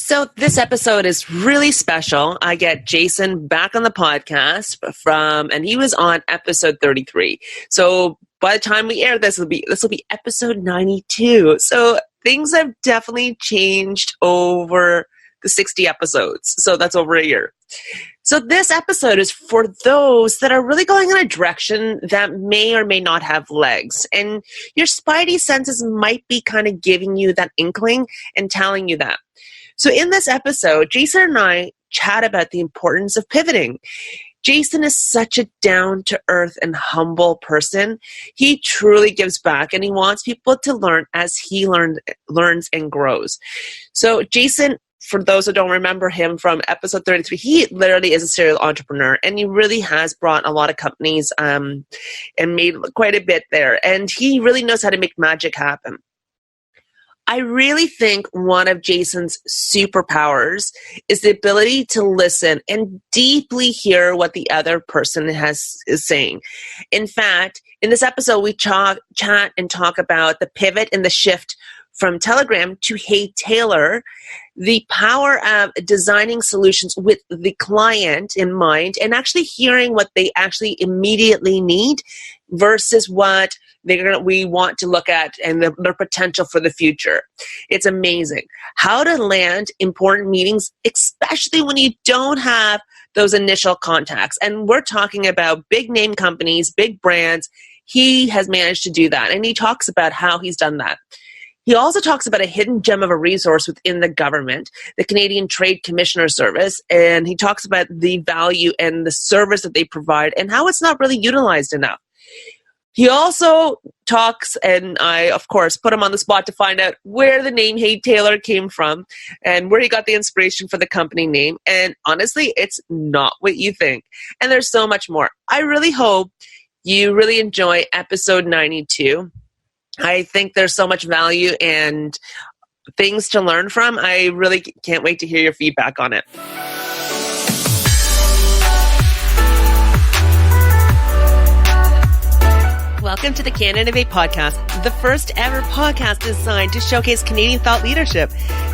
So this episode is really special. I get Jason back on the podcast and he was on episode 33. So by the time we air this will be episode 92. So things have definitely changed over the 60 episodes. So that's over a year. So this episode is for those that are really going in a direction that may or may not have legs. And your spidey senses might be kind of giving you that inkling and telling you that. So in this episode, Jason and I chat about the importance of pivoting. Jason is such a down-to-earth and humble person. He truly gives back, and he wants people to learn as he learns and grows. So Jason, for those who don't remember him from episode 33, he literally is a serial entrepreneur, and he really has brought a lot of companies and made quite a bit there. And he really knows how to make magic happen. I really think one of Jason's superpowers is the ability to listen and deeply hear what the other person is saying. In fact, in this episode, we chat and talk about the pivot and the shift from Telegram to Hey Taylor, the power of designing solutions with the client in mind and actually hearing what they actually immediately need versus what we want to look at and their potential for the future. It's amazing how to land important meetings, especially when you don't have those initial contacts. And we're talking about big name companies, big brands. He has managed to do that. And he talks about how he's done that. He also talks about a hidden gem of a resource within the government, the Canadian Trade Commissioner Service, and he talks about the value and the service that they provide and how it's not really utilized enough. He also talks, and I, of course, put him on the spot to find out where the name Hey Taylor came from and where he got the inspiration for the company name. And honestly, it's not what you think. And there's so much more. I really hope you really enjoy episode 92. I think there's so much value and things to learn from. I really can't wait to hear your feedback on it. Welcome to the Can Innovate podcast, the first ever podcast designed to showcase Canadian thought leadership.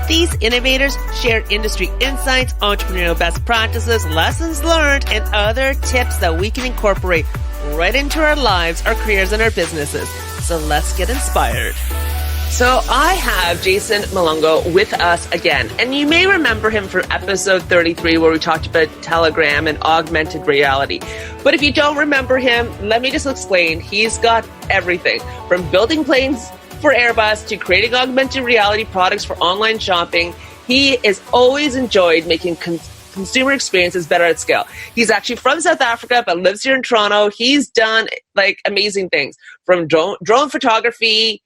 These innovators share industry insights, entrepreneurial best practices, lessons learned, and other tips that we can incorporate right into our lives, our careers, and our businesses. So let's get inspired. So I have Jason Muloongo with us again. And you may remember him from episode 33 where we talked about Telegram and augmented reality. But if you don't remember him, let me just explain. He's got everything from building planes for Airbus to creating augmented reality products for online shopping. He has always enjoyed making consumer experiences better at scale. He's actually from South Africa, but lives here in Toronto. He's done amazing things from drone photography,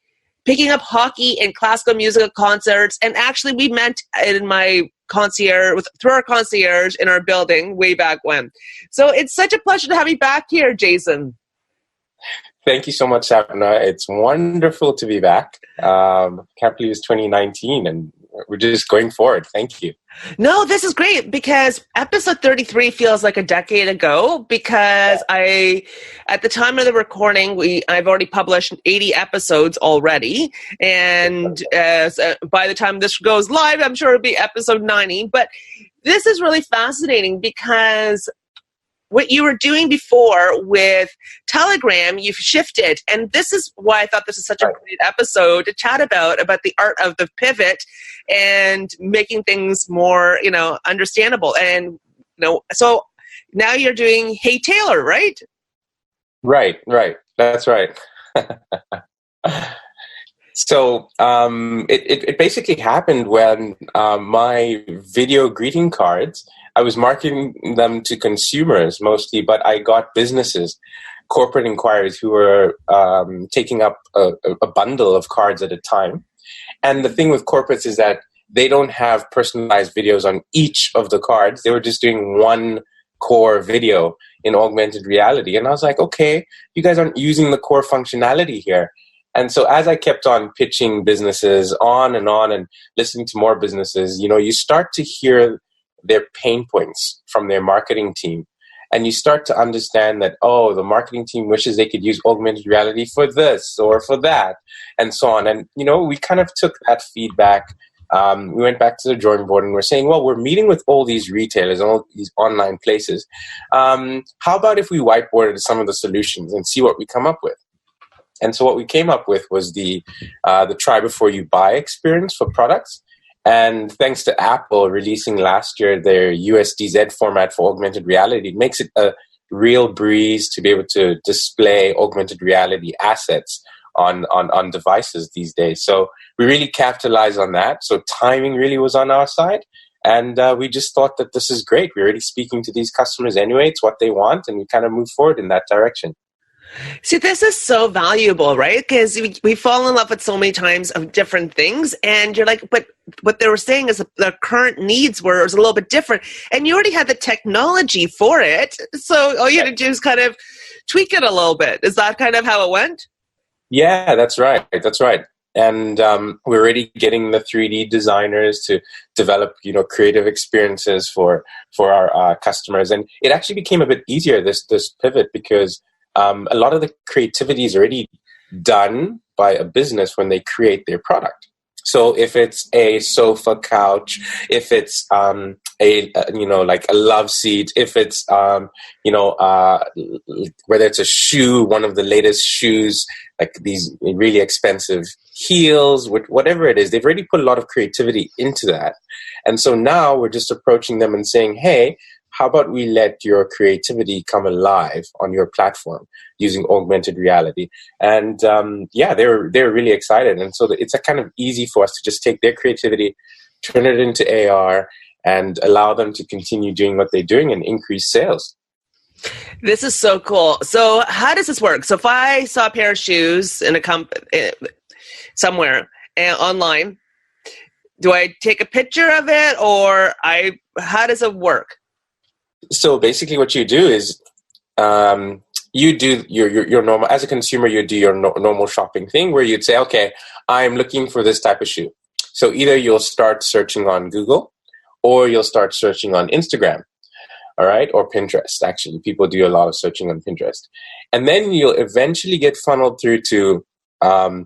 picking up hockey and classical music at concerts. And actually we met in my concierge, through our concierge in our building way back when. So it's such a pleasure to have you back here, Jason. Thank you so much, Sapna. It's wonderful to be back. Can't believe it's 2019 and we're just going forward. Thank you. No, this is great because episode 33 feels like a decade ago because at the time of the recording, I've already published 80 episodes already. And by the time this goes live, I'm sure it'll be episode 90. But this is really fascinating because what you were doing before with Telegram, you've shifted. And this is why I thought this is such a great episode to chat about the art of the pivot and making things more, understandable. And, so now you're doing Hey Taylor, right? Right. That's right. So it basically happened when my video greeting cards, I was marketing them to consumers mostly, but I got businesses, corporate inquiries who were taking up a bundle of cards at a time. And the thing with corporates is that they don't have personalized videos on each of the cards. They were just doing one core video in augmented reality. And I was like, okay, you guys aren't using the core functionality here. And so as I kept on pitching businesses on and listening to more businesses, you start to hear their pain points from their marketing team. And you start to understand that, the marketing team wishes they could use augmented reality for this or for that and so on. And, we kind of took that feedback we went back to the drawing board and we're saying, well, we're meeting with all these retailers, all these online places. How about if we whiteboarded some of the solutions and see what we come up with? And so what we came up with was the try before you buy experience for products. And thanks to Apple releasing last year their USDZ format for augmented reality, it makes it a real breeze to be able to display augmented reality assets on devices these days. So we really capitalized on that. So timing really was on our side. And we just thought that this is great. We're already speaking to these customers anyway. It's what they want. And we kind of move forward in that direction. See, this is so valuable, right? Because we fall in love with so many times of different things, and you're like, but what they were saying is the current needs was a little bit different, and you already had the technology for it, so all you had to do is kind of tweak it a little bit. Is that kind of how it went? Yeah, that's right. That's right. And we're already getting the 3D designers to develop, creative experiences for our customers, and it actually became a bit easier this pivot because a lot of the creativity is already done by a business when they create their product. So if it's a sofa couch, if it's like a love seat, if it's whether it's a shoe, one of the latest shoes, like these really expensive heels, whatever it is, they've already put a lot of creativity into that. And so now we're just approaching them and saying, hey, how about we let your creativity come alive on your platform using augmented reality? And they're really excited. And so it's a kind of easy for us to just take their creativity, turn it into AR, and allow them to continue doing what they're doing and increase sales. This is so cool. So how does this work? So if I saw a pair of shoes in somewhere online, do I take a picture of it, or how does it work? So basically what you do is you do your normal, as a consumer, you do your normal shopping thing where you'd say, okay, I'm looking for this type of shoe. So either you'll start searching on Google or you'll start searching on Instagram, all right, or Pinterest. Actually, people do a lot of searching on Pinterest. And then you'll eventually get funneled through to a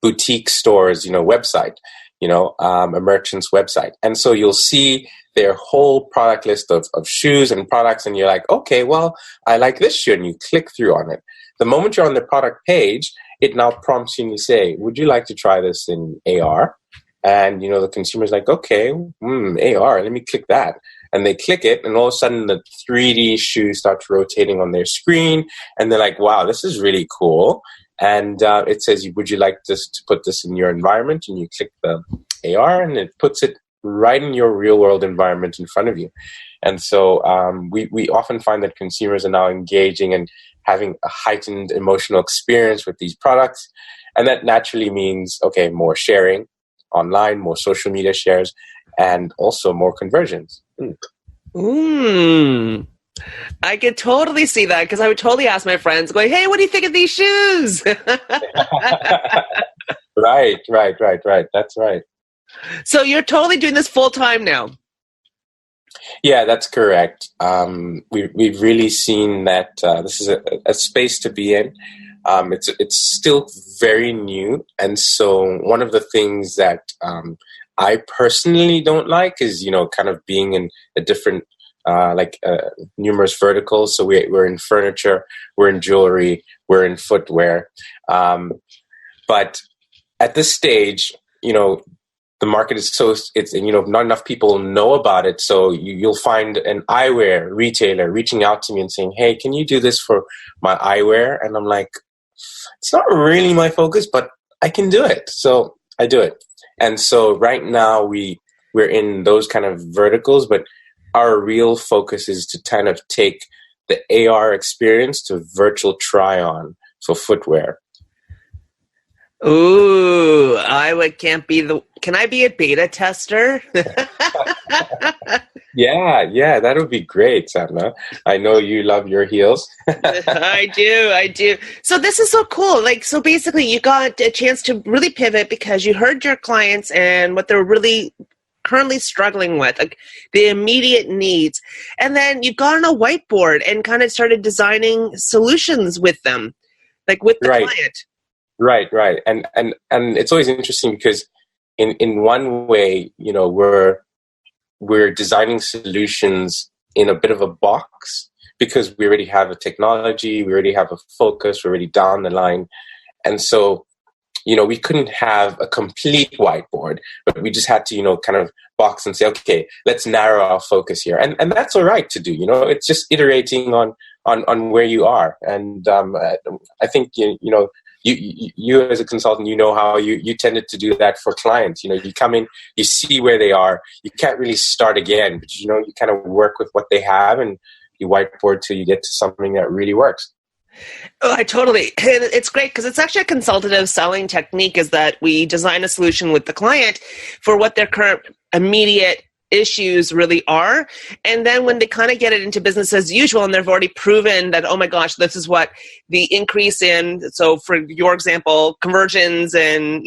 boutique store's, website, a merchant's website. And so you'll see their whole product list of shoes and products, and you're like, okay, well, I like this shoe, and you click through on it. The moment you're on the product page, it now prompts you and you say, would you like to try this in AR? And, the consumer's like, okay, AR, let me click that. And they click it, and all of a sudden the 3D shoe starts rotating on their screen, and they're like, wow, this is really cool. And it says, would you like to put this in your environment? And you click the AR, and it puts it right in your real world environment in front of you. And so we often find that consumers are now engaging and having a heightened emotional experience with these products. And that naturally means, okay, more sharing online, more social media shares, and also more conversions. I could totally see that, because I would totally ask my friends going, hey, what do you think of these shoes? Right. That's right. So you're totally doing this full time now? Yeah, that's correct. We've really seen that this is a space to be in. It's still very new, and so one of the things that I personally don't like is kind of being in a different numerous verticals. So we're in furniture, we're in jewelry, we're in footwear, but at this stage, the market is not enough people know about it. So you'll find an eyewear retailer reaching out to me and saying, hey, can you do this for my eyewear? And I'm like, it's not really my focus, but I can do it. So I do it. And so right now we're in those kind of verticals, but our real focus is to kind of take the AR experience to virtual try-on for footwear. Ooh, can I be a beta tester? Yeah, that would be great, Sadna. I know you love your heels. I do. So this is so cool. So basically you got a chance to really pivot because you heard your clients and what they're really currently struggling with, like the immediate needs. And then you got on a whiteboard and kind of started designing solutions with them, like with the client. Right, right. And it's always interesting because in one way, we're designing solutions in a bit of a box because we already have a technology, we already have a focus, we're already down the line. And so, we couldn't have a complete whiteboard, but we just had to, kind of box and say, okay, let's narrow our focus here. And that's all right to do, it's just iterating on where you are. And I think, you as a consultant, how you tended to do that for clients. You come in, you see where they are. You can't really start again, but you kind of work with what they have and you whiteboard till you get to something that really works. Oh, I totally. And it's great because it's actually a consultative selling technique is that we design a solution with the client for what their current immediate issues really are. And then when they kind of get it into business as usual and they've already proven that, oh my gosh, this is what the increase in, so for your example, conversions and,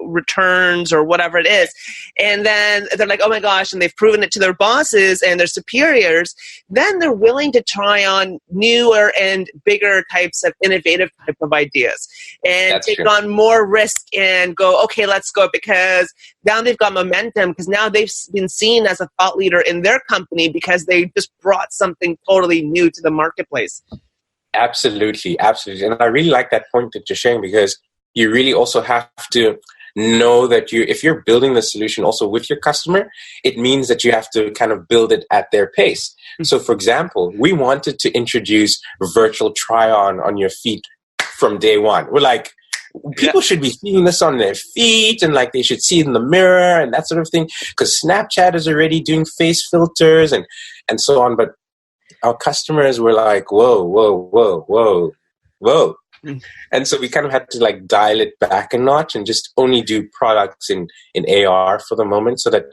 returns or whatever it is. And then they're like, oh my gosh, and they've proven it to their bosses and their superiors, then they're willing to try on newer and bigger types of innovative type of ideas and That's take true. on more risk and go, okay, let's go, because now they've got momentum because now they've been seen as a thought leader in their company because they just brought something totally new to the marketplace. Absolutely, absolutely. And I really like that point that you're sharing because you really also have to know that if you're building the solution also with your customer, it means that you have to kind of build it at their pace. So for example, we wanted to introduce virtual try-on your feet from day one. We're like, people should be seeing this on their feet and like they should see it in the mirror and that sort of thing because Snapchat is already doing face filters and so on. But our customers were like, whoa, whoa, whoa, whoa, whoa. And so we kind of had to like dial it back a notch and just only do products in AR for the moment so that,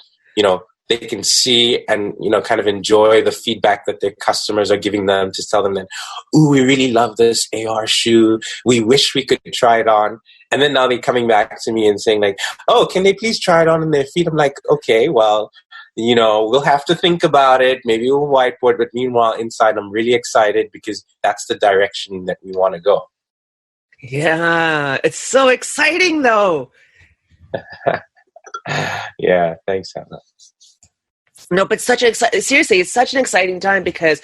they can see and, kind of enjoy the feedback that their customers are giving them to tell them that, ooh, we really love this AR shoe. We wish we could try it on. And then now they're coming back to me and saying like, oh, can they please try it on in their feet? I'm like, okay, well, we'll have to think about it. Maybe we'll whiteboard. But meanwhile, inside, I'm really excited because that's the direction that we want to go. Yeah, it's so exciting though. Yeah, thanks, Hannah. No, but seriously, it's such an exciting time because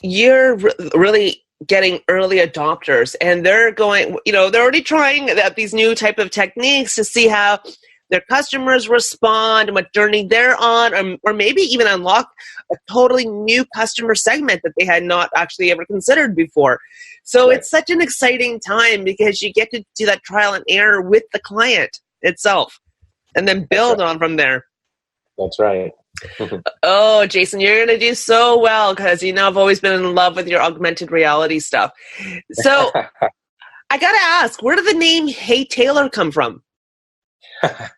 you're really getting early adopters and they're going, they're already trying these new type of techniques to see how their customers respond and what journey they're on, or maybe even unlock a totally new customer segment that they had not actually ever considered before. So It's such an exciting time because you get to do that trial and error with the client itself and then build on from there. That's right. Oh, Jason, you're going to do so well because I've always been in love with your augmented reality stuff. So I got to ask, where did the name Hey Taylo come from?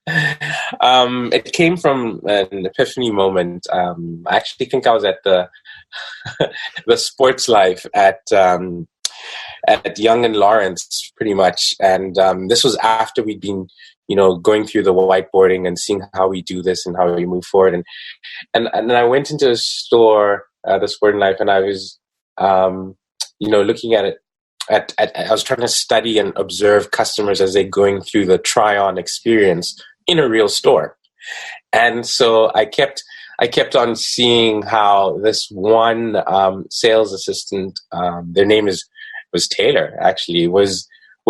It came from an epiphany moment. I actually think I was at the the Sports Life at Young and Lawrence, pretty much, and this was after we'd been, going through the whiteboarding and seeing how we do this and how we move forward, and then I went into a store, the Sport Life, and I was, looking at it. I was trying to study and observe customers as they're going through the try-on experience in a real store. And so I kept on seeing how this one sales assistant, their name was Taylor, actually, was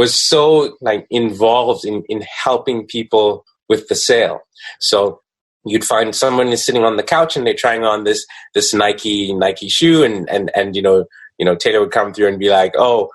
so like involved in helping people with the sale. So you'd find someone is sitting on the couch and they're trying on this Nike shoe and Taylor would come through and be like, oh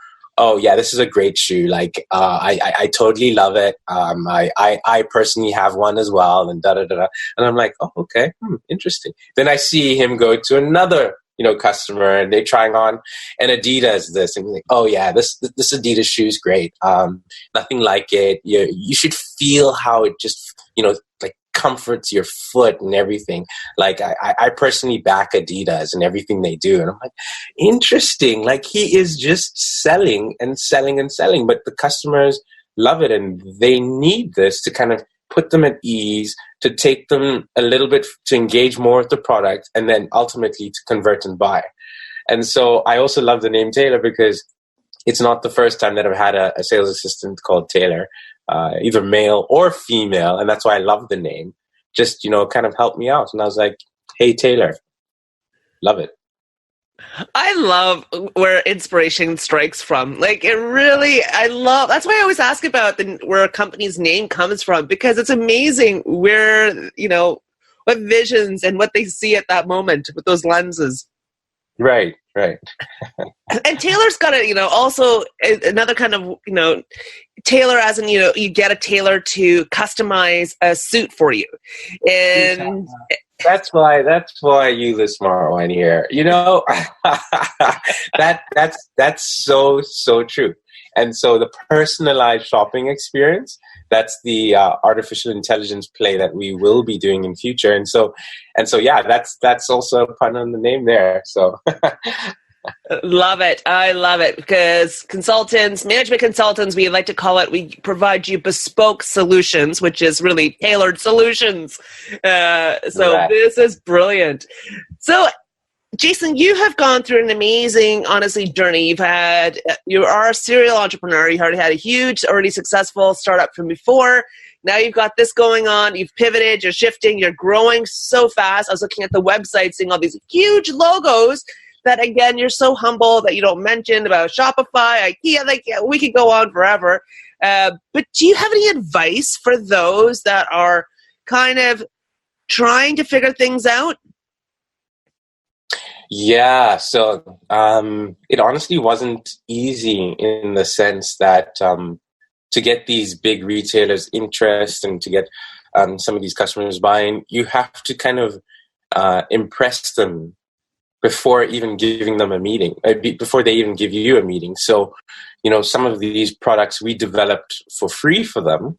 yeah, this is a great shoe. Like, I totally love it. I personally have one as well, and And I'm like, oh, okay, interesting. Then I see him go to another, customer, and they're trying on an Adidas this, and like, oh yeah, this Adidas shoe is great. Nothing like it. You should feel how it just, like comforts your foot and everything. Like I personally back Adidas and everything they do. And I'm like, interesting. Like he is just selling and selling and selling, but the customers love it and they need this to kind of put them at ease, to take them a little bit to engage more with the product and then ultimately to convert and buy. And so I also love the name Taylo because it's not the first time that I've had a sales assistant called Taylor, either male or female, and that's why I love the name. Just, kind of help me out. And I was like, hey, Taylor, love it. I love where inspiration strikes from. Like, that's why I always ask about where a company's name comes from, because it's amazing where, what visions and what they see at that moment with those lenses. Right. And Taylor's got also another kind of, tailor as in, you get a tailor to customize a suit for you. And that's why you're the smart one here. That's so true. And so the personalized shopping experience, that's the artificial intelligence play that we will be doing in future. And so yeah, that's also a pun on the name there. So love it. I love it, because management consultants, we like to call it, we provide you bespoke solutions, which is really tailored solutions. Right. This is brilliant. So Jason, you have gone through an amazing, honestly, journey. You are a serial entrepreneur. You already had a huge, already successful startup from before. Now you've got this going on. You've pivoted. You're shifting. You're growing so fast. I was looking at the website, seeing all these huge logos that, again, you're so humble that you don't mention about Shopify, IKEA. We could go on forever. But do you have any advice for those that are kind of trying to figure things out? Yeah, so it honestly wasn't easy in the sense that to get these big retailers' interest and to get some of these customers buying, you have to kind of impress them before even giving them a meeting, before they even give you a meeting. So, some of these products we developed for free for them,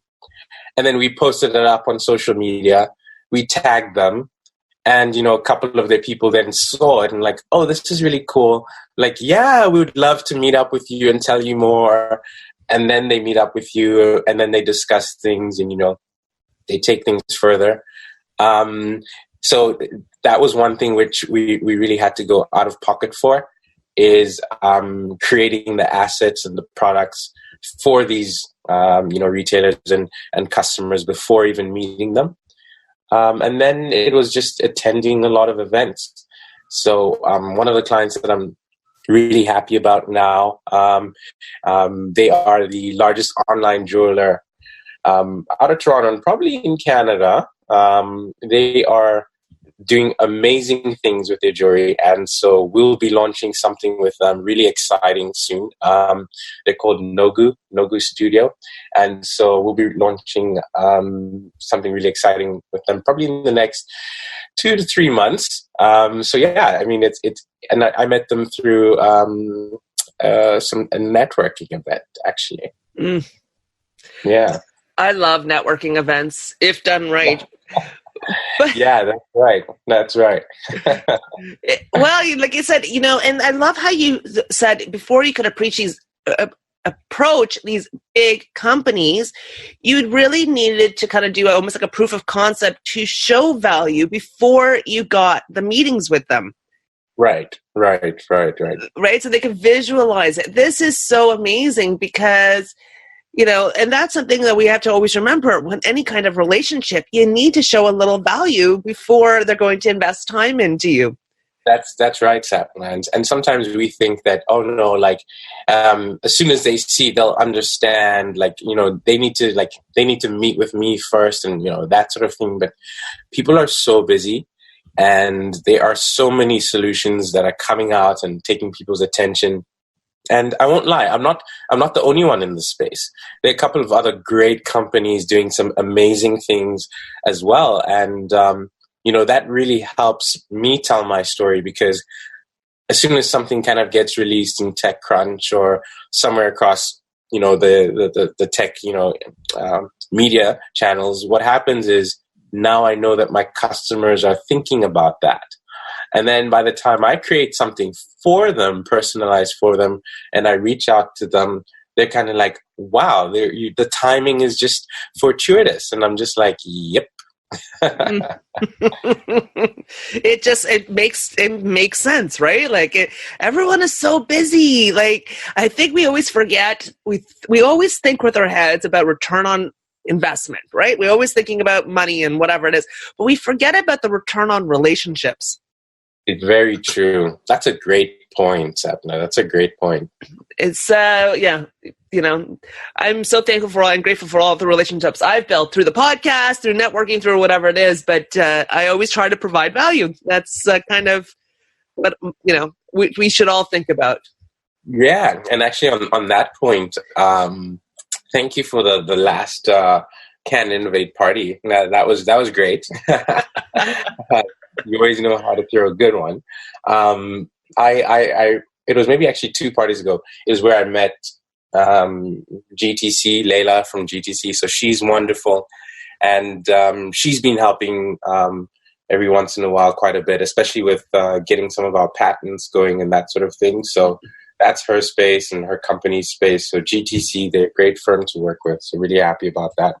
and then we posted it up on social media, we tagged them, and, a couple of their people then saw it and like, oh, this is really cool. Like, yeah, we would love to meet up with you and tell you more. And then they meet up with you and then they discuss things and, they take things further. So that was one thing which we really had to go out of pocket for, is creating the assets and the products for these, retailers and customers before even meeting them. And then it was just attending a lot of events. So one of the clients that I'm really happy about now, they are the largest online jeweler out of Toronto and probably in Canada. They are doing amazing things with their jewelry, and so we'll be launching something with them really exciting soon. They're called Nogu Studio, and so we'll be launching something really exciting with them probably in the next 2 to 3 months. So yeah, I mean it's and I met them through a networking event actually. Yeah, I love networking events if done right. Yeah, that's right. Well, like you said, and I love how you said before you could approach these big companies, you really needed to kind of do almost like a proof of concept to show value before you got the meetings with them. Right. Right, so they can visualize it. This is so amazing because and that's something that we have to always remember. When any kind of relationship, you need to show a little value before they're going to invest time into you. That's right, Sam. And sometimes we think that, oh no, like as soon as they see, they'll understand. Like they need to meet with me first, and that sort of thing. But people are so busy, and there are so many solutions that are coming out and taking people's attention. And I won't lie, I'm not the only one in this space. There are a couple of other great companies doing some amazing things as well. And, that really helps me tell my story, because as soon as something kind of gets released in TechCrunch or somewhere across, the tech, media channels, what happens is now I know that my customers are thinking about that. And then by the time I create something for them, personalized for them, and I reach out to them, they're kind of like, wow, the timing is just fortuitous. And I'm just like, yep, It makes sense, right? Like everyone is so busy. Like I think we always forget, we always think with our heads about return on investment, right? We're always thinking about money and whatever it is, but we forget about the return on relationships. It's very true. That's a great point, Sapna. That's a great point. It's yeah, I'm so thankful for and grateful for all of the relationships I've built through the podcast, through networking, through whatever it is. But I always try to provide value. That's kind of what we should all think about. Yeah, and actually on that point, thank you for the last Can Innovate party. That was great. You always know how to throw a good one. It was maybe actually 2 parties ago is where I met GTC, Layla from GTC. So she's wonderful. And she's been helping every once in a while quite a bit, especially with getting some of our patents going and that sort of thing. So that's her space and her company's space. So GTC, they're a great firm to work with. So really happy about that.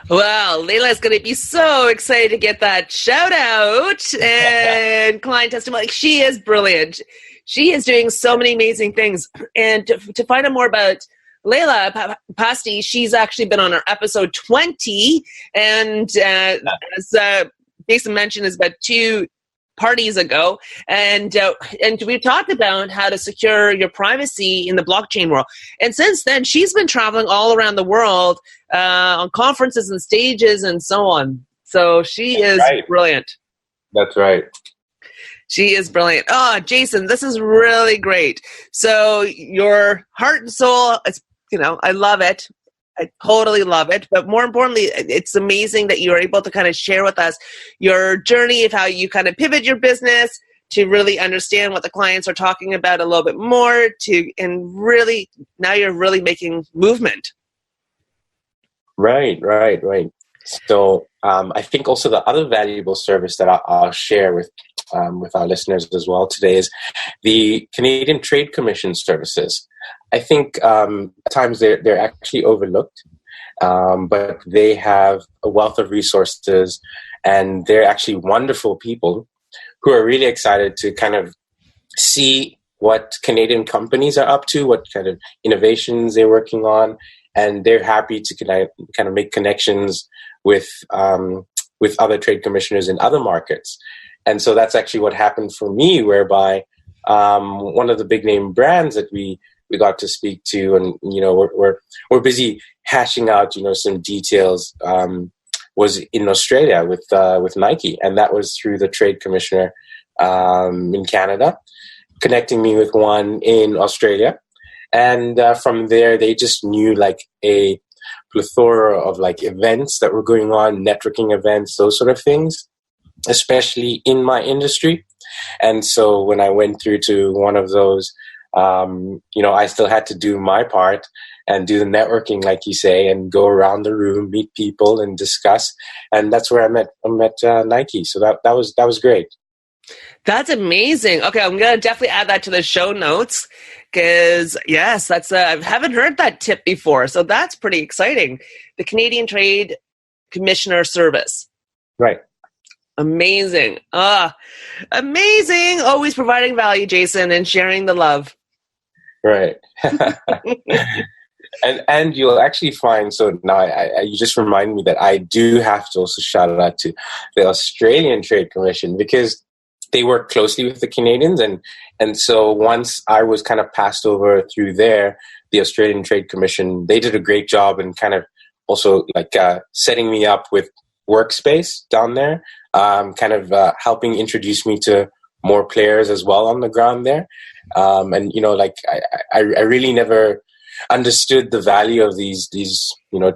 Well, Layla's going to be so excited to get that shout out and client testimony. She is brilliant. She is doing so many amazing things. And to find out more about Layla Pasti, she's actually been on our episode 20. And as Jason mentioned, is about 2 parties ago, and we talked about how to secure your privacy in the blockchain world. And since then, she's been traveling all around the world on conferences and stages and so on. So she is brilliant. That's right. She is brilliant. Oh, Jason, this is really great. So your heart and soul, I love it. I totally love it. But more importantly, it's amazing that you're able to kind of share with us your journey of how you kind of pivot your business to really understand what the clients are talking about a little bit more and really, now you're really making movement. Right. So I think also the other valuable service that I'll share with our listeners as well today is the Canadian Trade Commission services. I think at times they're actually overlooked, but they have a wealth of resources, and they're actually wonderful people who are really excited to kind of see what Canadian companies are up to, what kind of innovations they're working on, and they're happy to kind of make connections with other trade commissioners in other markets. And so that's actually what happened for me, whereby one of the big name brands that we got to speak to, and we're busy hashing out some details, was in Australia with Nike, and that was through the trade commissioner in Canada, connecting me with one in Australia, and from there they just knew like a plethora of like events that were going on, networking events, those sort of things, especially in my industry. And so when I went through to one of those, I still had to do my part and do the networking, like you say, and go around the room, meet people, and discuss. And that's where I met Nike. So that was great. That's amazing. Okay, I'm gonna definitely add that to the show notes because yes, that's I haven't heard that tip before. So that's pretty exciting. The Canadian Trade Commissioner Service. Right. Amazing. Amazing. Always providing value, Jason, and sharing the love. Right. and you'll actually find, so now you just remind me that I do have to also shout out to the Australian Trade Commission, because they work closely with the Canadians. And so once I was kind of passed over through there, the Australian Trade Commission, they did a great job in kind of also like setting me up with workspace down there, helping introduce me to more players as well on the ground there. I really never understood the value of these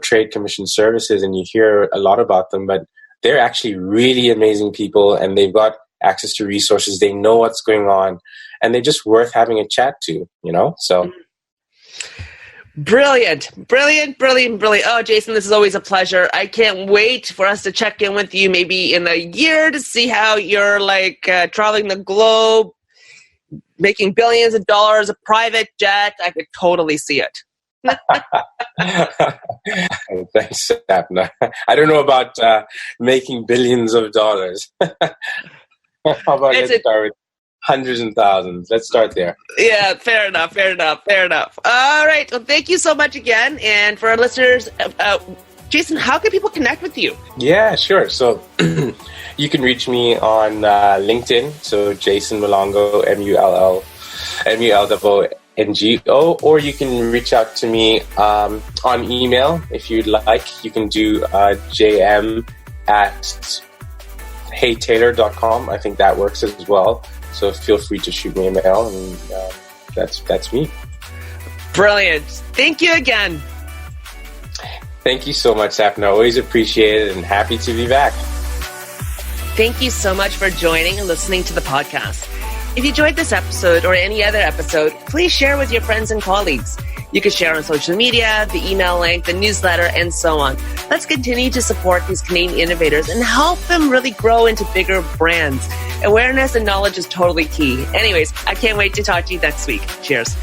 trade commission services, and you hear a lot about them, but they're actually really amazing people, and they've got access to resources. They know what's going on, and they're just worth having a chat to, so. Brilliant. Oh, Jason, this is always a pleasure. I can't wait for us to check in with you maybe in a year to see how you're traveling the globe, making billions of dollars, a private jet. I could totally see it. Thanks, Sapna. I don't know about making billions of dollars. How about let's start with hundreds and thousands? Let's start there. Yeah, fair enough. All right. Well, thank you so much again. And for our listeners, Jason, how can people connect with you? Yeah, sure. So you can reach me on LinkedIn. So Jason Muloongo, MULOONGO, or you can reach out to me on email if you'd like. You can do jm@heytaylor.com. I think that works as well. So feel free to shoot me a mail, and that's me. Brilliant. Thank you again. Thank you so much, Sapna. Always appreciate it and happy to be back. Thank you so much for joining and listening to the podcast. If you enjoyed this episode or any other episode, please share with your friends and colleagues. You can share on social media, the email link, the newsletter, and so on. Let's continue to support these Canadian innovators and help them really grow into bigger brands. Awareness and knowledge is totally key. Anyways, I can't wait to talk to you next week. Cheers.